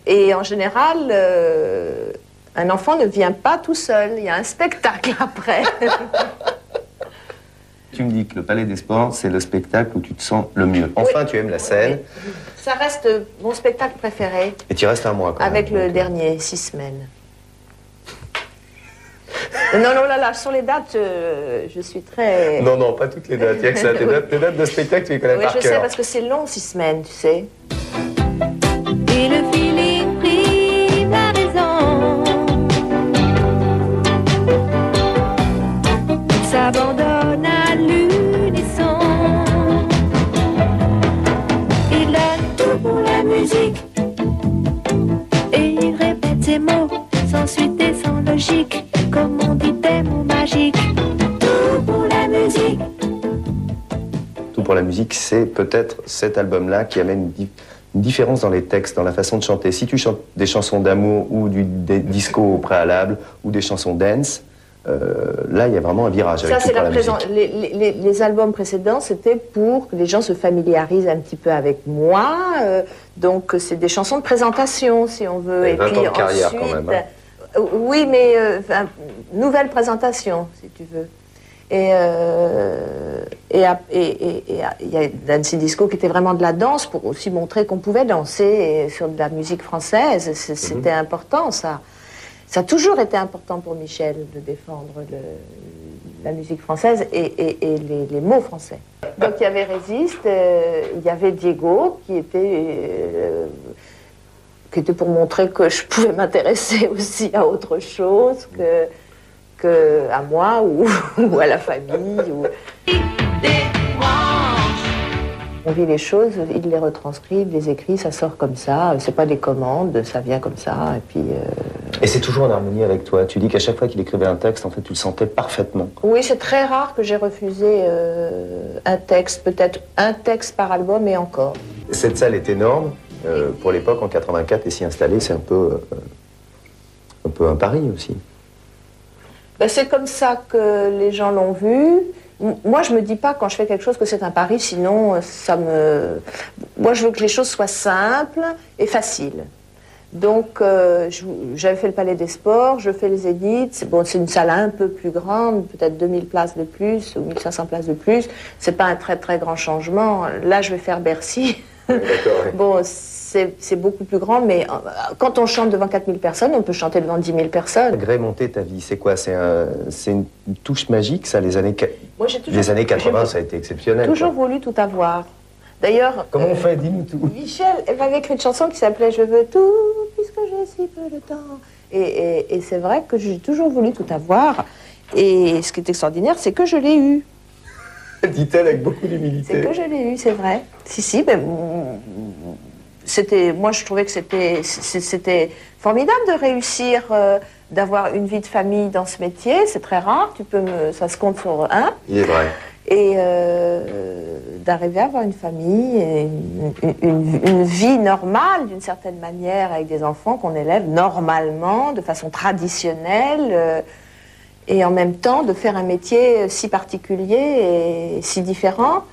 Et en général, un enfant ne vient pas tout seul. Il y a un spectacle après. Tu me dis que le Palais des Sports, c'est le spectacle où tu te sens le mieux. Enfin, oui. Tu aimes la scène. Oui. Ça reste mon spectacle préféré. Et tu restes un mois, quand même. Avec le dernier, 6 semaines. Non, là, sur les dates, je suis très... Non, pas toutes les dates. Il y a que ça. Tes dates de spectacle, tu les connais par cœur. Oui, je sais, parce que c'est long, 6 semaines, tu sais. Et le feeling prit la raison. Il s'abandonne à l'unisson. Il a tout pour la musique. Et il répète ses mots sans suite et sans logique. Comme on dit des mots magiques. Tout pour la musique. Tout pour la musique, c'est peut-être cet album-là qui amène une différence dans les textes, dans la façon de chanter. Si tu chantes des chansons d'amour ou des disco au préalable ou des chansons dance, là, il y a vraiment un virage. Ça, c'est les albums précédents, c'était pour que les gens se familiarisent un petit peu avec moi. Donc, c'est des chansons de présentation, si on veut. Et 20 puis ans de carrière, ensuite, quand même. Hein. Oui, mais nouvelle présentation, si tu veux. Et il y a Dancing Disco qui était vraiment de la danse pour aussi montrer qu'on pouvait danser sur de la musique française. C'était important, ça. Ça a toujours été important pour Michel de défendre la musique française et les mots français. Donc il y avait Résiste, il y avait Diego qui était pour montrer que je pouvais m'intéresser aussi à autre chose que à moi ou à la famille. On vit les choses, il les retranscrit, il les écrit, ça sort comme ça. C'est pas des commandes, ça vient comme ça. Et puis. Et c'est toujours en harmonie avec toi. Tu dis qu'à chaque fois qu'il écrivait un texte, en fait, tu le sentais parfaitement. Oui, c'est très rare que j'ai refusé un texte, peut-être un texte par album et encore. Cette salle est énorme. Pour l'époque, en 84, et s'y installer, c'est un peu un pari aussi. Ben, c'est comme ça que les gens l'ont vu. Moi, je me dis pas quand je fais quelque chose que c'est un pari, sinon ça me... Moi, je veux que les choses soient simples et faciles. Donc, j'avais fait le Palais des Sports, je fais les Zénith. Bon, c'est une salle un peu plus grande, peut-être 2000 places de plus ou 1500 places de plus. C'est pas un très très grand changement. Là, je vais faire Bercy. Oui, d'accord, oui. Bon, c'est beaucoup plus grand, mais quand on chante devant 4000 personnes, on peut chanter devant 10 000 personnes. Agrémenter ta vie, c'est quoi? C'est une touche magique, ça, les années 80, ça a été exceptionnel. J'ai toujours voulu tout avoir. D'ailleurs... Comment on fait? Dis-nous tout. Michel, elle m'avait écrit une chanson qui s'appelait « Je veux tout, puisque j'ai si peu de temps ». Et c'est vrai que j'ai toujours voulu tout avoir. Et ce qui est extraordinaire, c'est que je l'ai eu. Dit-elle avec beaucoup d'humilité. C'est que je l'ai eu, c'est vrai. Si, mais moi je trouvais que c'était formidable de réussir, d'avoir une vie de famille dans ce métier. C'est très rare, ça se compte sur un. Il est vrai. Et d'arriver à avoir une famille, et une vie normale d'une certaine manière, avec des enfants qu'on élève normalement, de façon traditionnelle. Et en même temps de faire un métier si particulier et si différent.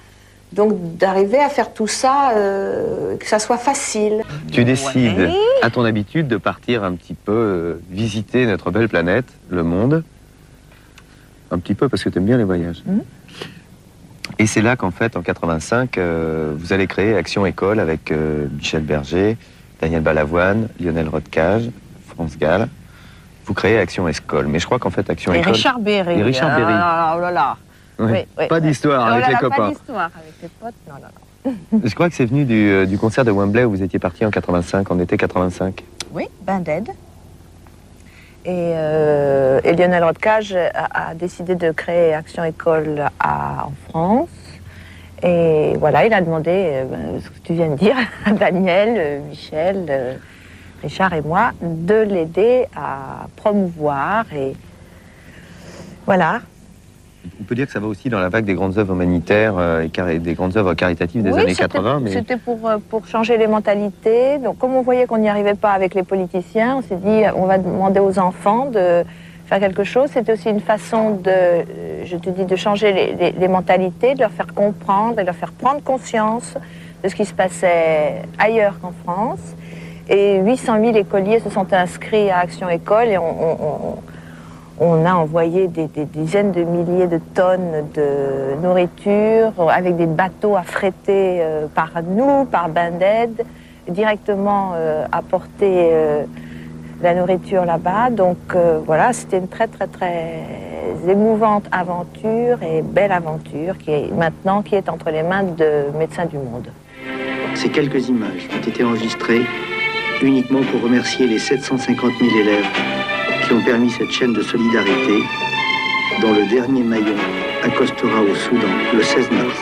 Donc d'arriver à faire tout ça, que ça soit facile. Tu décides, à ton habitude, de partir un petit peu visiter notre belle planète, le monde. Un petit peu parce que tu aimes bien les voyages. Et c'est là qu'en fait, en 85, vous allez créer Action École avec Michel Berger, Daniel Balavoine, Lionel Rodcage, France Gall. Vous créez Action École, mais je crois qu'en fait Action École... Richard Berry. Et Richard Berry. Oh là là. Ouais. Oui, pas d'histoire avec les copains. Pas d'histoire avec les potes, non. Je crois que c'est venu du concert de Wembley où vous étiez parti en 85, en été 85. Oui, Band-Aid. Et Lionel Rodcage a décidé de créer Action École en France. Et voilà, il a demandé ce que tu viens de dire à Daniel, Michel, Richard et moi, de l'aider à promouvoir. Et voilà. On peut dire que ça va aussi dans la vague des grandes œuvres humanitaires et des grandes œuvres caritatives des années 80. Mais... C'était pour changer les mentalités. Donc, comme on voyait qu'on n'y arrivait pas avec les politiciens, on s'est dit on va demander aux enfants de faire quelque chose. C'était aussi une façon de changer les mentalités, de leur faire comprendre et de leur faire prendre conscience de ce qui se passait ailleurs qu'en France. Et 800 000 écoliers se sont inscrits à Action École et on a envoyé des dizaines de milliers de tonnes de nourriture avec des bateaux affrétés par nous, par Bain d'Aide, directement apporter la nourriture là-bas. Donc voilà, c'était une très très très émouvante aventure et belle aventure qui est entre les mains de Médecins du Monde. Ces quelques images ont été enregistrées uniquement pour remercier les 750 000 élèves qui ont permis cette chaîne de solidarité dont le dernier maillon accostera au Soudan le 16 mars.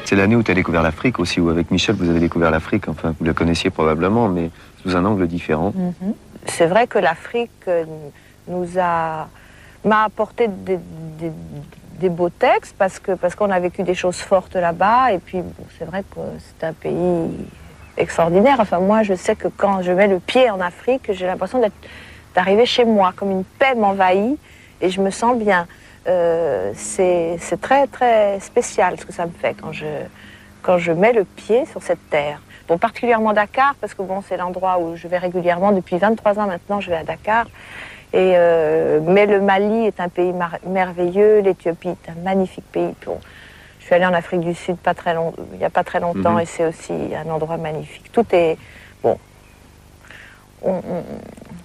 C'est l'année où tu as découvert l'Afrique aussi, où avec Michel vous avez découvert l'Afrique, enfin vous la connaissiez probablement, mais sous un angle différent. Mm-hmm. C'est vrai que l'Afrique m'a apporté des beaux textes parce qu'on a vécu des choses fortes là-bas, et puis bon, c'est vrai que c'est un pays extraordinaire. Enfin moi je sais que quand je mets le pied en Afrique, j'ai l'impression d'arriver chez moi, comme une paix m'envahit et je me sens bien. C'est très très spécial ce que ça me fait quand je mets le pied sur cette terre. Bon, particulièrement Dakar, parce que bon, c'est l'endroit où je vais régulièrement, depuis 23 ans maintenant, je vais à Dakar. Mais le Mali est un pays merveilleux, l'Éthiopie est un magnifique pays. Bon, je suis allée en Afrique du Sud il n'y a pas très longtemps, et c'est aussi un endroit magnifique. Tout est bon.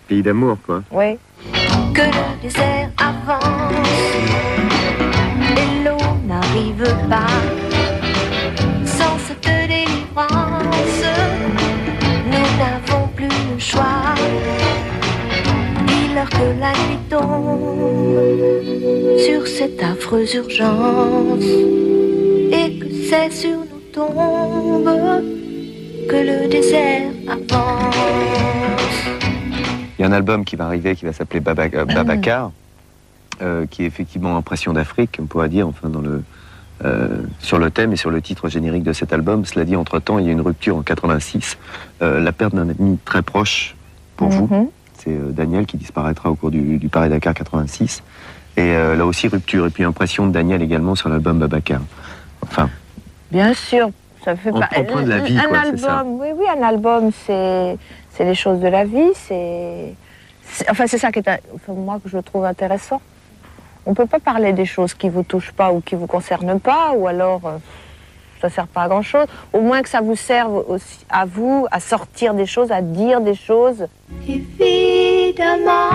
Pays d'amour, quoi. Oui. Que le désert avance et l'eau n'arrive pas. Sans cette délivrance, nous n'avons plus le choix. Dès que la nuit tombe sur cette affreuse urgence et que c'est sur nous tombe que le désert avance. Il y a un album qui va arriver qui va s'appeler Babacar, qui est effectivement Impression d'Afrique, on pourrait dire, enfin sur le thème et sur le titre générique de cet album. Cela dit, entre-temps, il y a une rupture en 86, la perte d'un ami très proche pour vous. C'est Daniel qui disparaîtra au cours du Paris-Dakar 86. Et là aussi, rupture. Et puis impression de Daniel également sur l'album Babacar. Enfin. Bien sûr, ça fait pas. Empreint de la vie, un quoi, album, c'est ça. oui, un album, c'est les choses de la vie. Enfin, c'est ça qui est, moi, que je trouve intéressant. On ne peut pas parler des choses qui ne vous touchent pas ou qui ne vous concernent pas, ou alors ça ne sert pas à grand-chose. Au moins que ça vous serve aussi à vous, à sortir des choses, à dire des choses. Évidemment,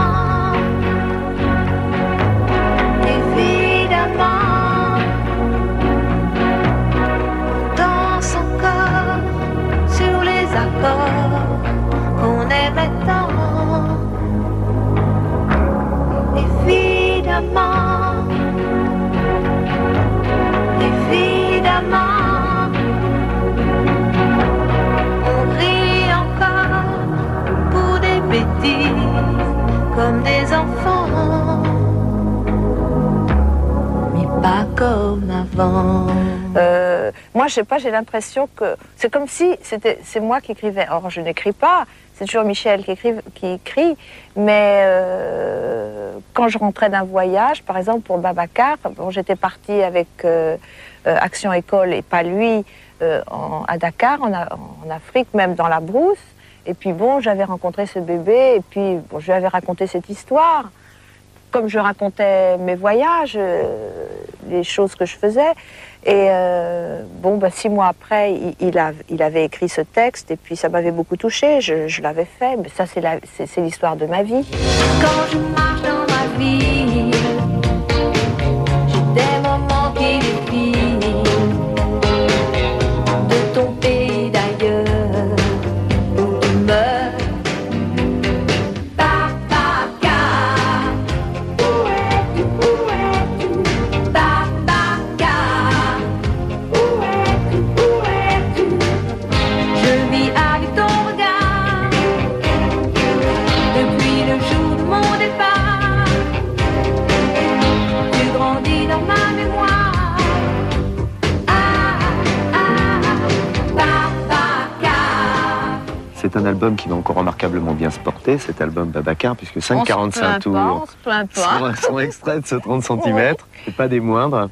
dans son corps, sur les accords qu'on aimait tant. Évidemment, on rit encore pour des bêtises comme des enfants, mais pas comme avant. Moi, je sais pas, j'ai l'impression que c'est comme si c'est moi qui écrivais. Or, je n'écris pas. C'est toujours Michel qui écrit, mais quand je rentrais d'un voyage, par exemple pour Babacar, bon, j'étais partie avec Action École et pas lui à Dakar, en Afrique, même dans la brousse. Et puis bon, j'avais rencontré ce bébé et puis bon, je lui avais raconté cette histoire. Comme je racontais mes voyages, les choses que je faisais. Et 6 mois après, il avait écrit ce texte et puis ça m'avait beaucoup touchée. Je l'avais fait, mais ça c'est l'histoire de ma vie. Quand je marche dans ma vie, j'ai des moments qui défilent de ton pays d'ailleurs où tu meurs. C'est un album qui va encore remarquablement bien se porter, cet album Babacar, puisque 5,45 tours sont extraits de ce 30 cm, et pas des moindres.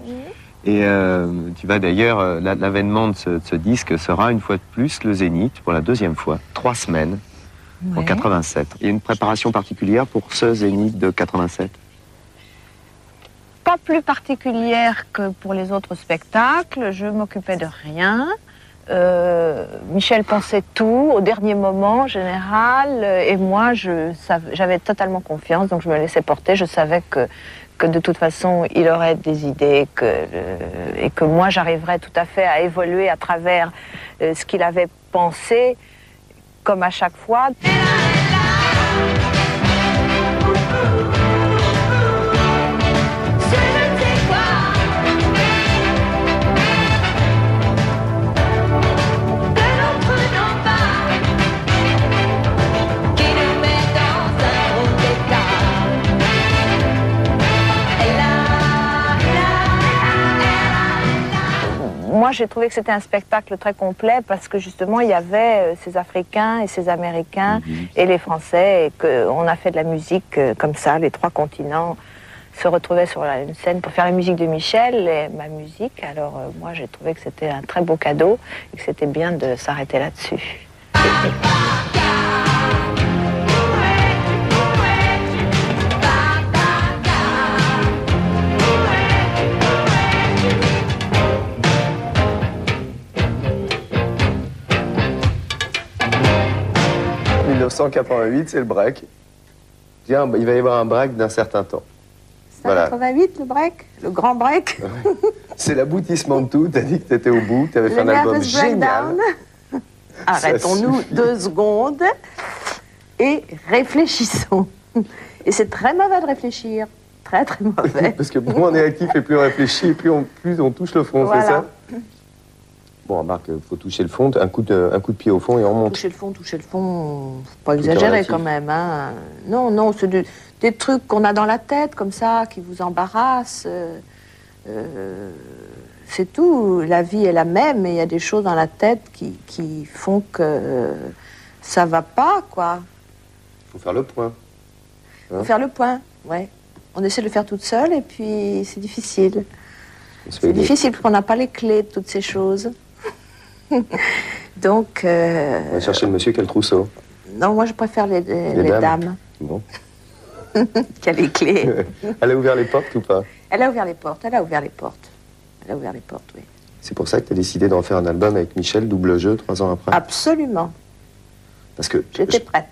Et tu vas d'ailleurs, l'avènement de ce disque sera une fois de plus le Zénith, pour la deuxième fois, 3 semaines, en 87. Il y a une préparation particulière pour ce Zénith de 87? Pas plus particulière que pour les autres spectacles. Je m'occupais de rien. Michel pensait tout au dernier moment en général, et moi j'avais totalement confiance, donc je me laissais porter. Je savais que de toute façon il aurait des idées et que moi j'arriverais tout à fait à évoluer à travers ce qu'il avait pensé, comme à chaque fois. Moi, j'ai trouvé que c'était un spectacle très complet parce que justement, il y avait ces Africains et ces Américains et les Français, et qu'on a fait de la musique comme ça, les trois continents se retrouvaient sur une scène pour faire la musique de Michel et ma musique. Alors moi, j'ai trouvé que c'était un très beau cadeau et que c'était bien de s'arrêter là-dessus. 1988, c'est le break. Tiens, il va y avoir un break d'un certain temps. C'est 88 le break? Le grand break? C'est l'aboutissement de tout. T'as dit que t'étais au bout, t'avais fait un album génial. Arrêtons-nous 2 secondes et réfléchissons. Et c'est très mauvais de réfléchir. Très, très mauvais. Parce que plus on est actif et plus on réfléchit, plus on touche le fond, voilà. C'est ça? Bon, remarque, il faut toucher le fond, un coup de pied au fond et on monte. Toucher le fond, faut pas exagérer quand même. Hein. Non, c'est des trucs qu'on a dans la tête, comme ça, qui vous embarrassent. C'est tout. La vie est la même, et il y a des choses dans la tête qui font que ça va pas, quoi. Il faut faire le point. Il faut faire le point, ouais. On essaie de le faire toute seule, et puis c'est difficile. C'est difficile parce qu'on n'a pas les clés de toutes ces choses. Donc... On va chercher le monsieur qui a le trousseau. Non, moi je préfère les dames. Bon. Qui a les clés. Elle a ouvert les portes ou pas? Elle a ouvert les portes, oui. C'est pour ça que tu as décidé d'en faire un album avec Michel, double jeu, 3 ans après? Absolument. Parce que... J'étais prête.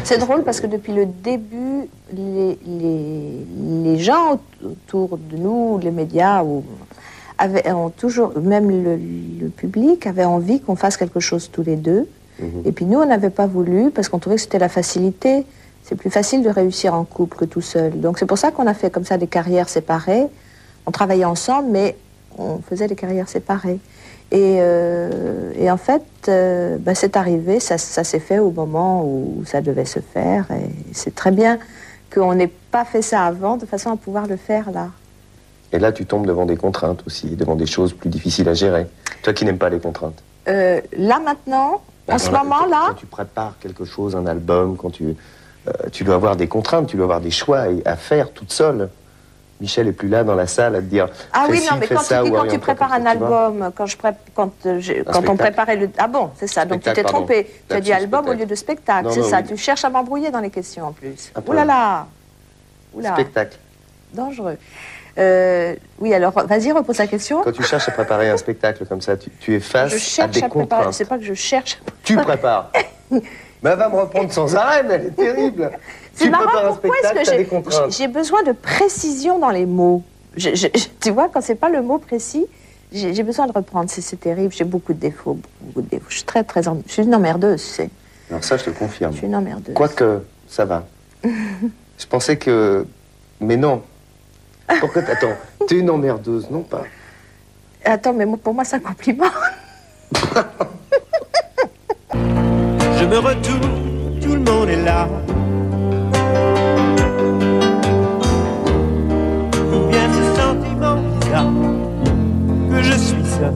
C'est drôle parce que depuis le début, les gens autour de nous, les médias, ont toujours, même le public avait envie qu'on fasse quelque chose tous les deux. Et puis nous, on n'avait pas voulu parce qu'on trouvait que c'était la facilité. C'est plus facile de réussir en couple que tout seul. Donc c'est pour ça qu'on a fait comme ça des carrières séparées. On travaillait ensemble, mais on faisait des carrières séparées. Et en fait, c'est arrivé, ça s'est fait au moment où ça devait se faire. Et c'est très bien qu'on n'ait pas fait ça avant, de façon à pouvoir le faire là. Et là, tu tombes devant des contraintes aussi, devant des choses plus difficiles à gérer. Toi qui n'aimes pas les contraintes. Là, maintenant, en ce moment-là... Quand tu prépares quelque chose, un album, quand tu dois avoir des contraintes, tu dois avoir des choix à faire toute seule. Michel est plus là dans la salle à te dire... Ah oui, non, mais quand tu prépares un album, quand on préparait le... Ah bon, c'est ça, donc tu t'es trompé. Tu as dit album au lieu de spectacle, c'est ça. Tu cherches à m'embrouiller dans les questions en plus. Ouh là là. Spectacle. Dangereux. Oui, alors, vas-y, repose la question. Quand tu cherches à préparer un spectacle comme ça, tu es face à des contraintes. C'est pas que je cherche. Tu prépares. Mais elle va me reprendre sans arrêt, mais elle est terrible. C'est marrant, pourquoi est-ce que j'ai besoin de précision dans les mots. Tu vois, quand c'est pas le mot précis, j'ai besoin de reprendre. C'est terrible, j'ai beaucoup de défauts. Je suis je suis une emmerdeuse, tu sais. Alors ça, je te confirme. Je suis une emmerdeuse. Quoique, ça va. Je pensais que... Mais non. Pourquoi attends, t'es une emmerdeuse, non pas? Attends, mais pour moi, c'est un compliment. Je me retourne, tout le monde est là. D'où vient ce sentiment bizarre que je suis seul?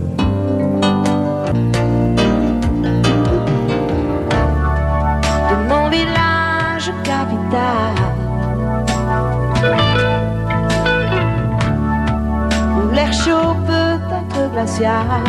De mon village capital, où l'air chaud peut être glacial,